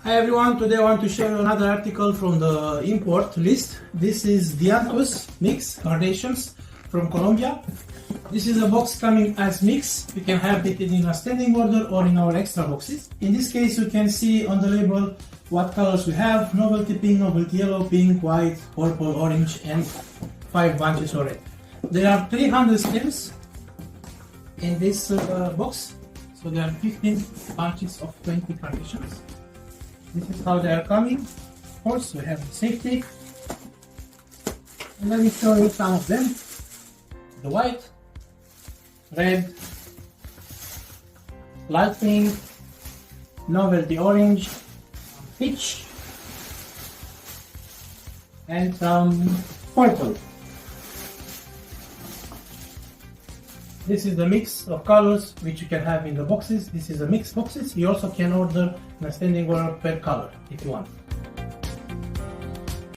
Hi everyone, today I want to show you another article from the import list. This is Dianthus mix Carnations from Colombia. This is a box coming as mix. You can have it in a standing order or in our extra boxes. In this case you can see on the label what colors we have: novelty pink, novelty yellow, pink, white, purple, orange and 5 bunches of red. There are 300 stems in this box, so there are 15 bunches of 20 carnations. This is how they are coming. Of course, we have the safety. And let me show you some of them. The white, red, light pink, novelty orange, peach, and some purple. This is the mix of colors which you can have in the boxes. This is a mix boxes. You also can order in a standing order per color if you want.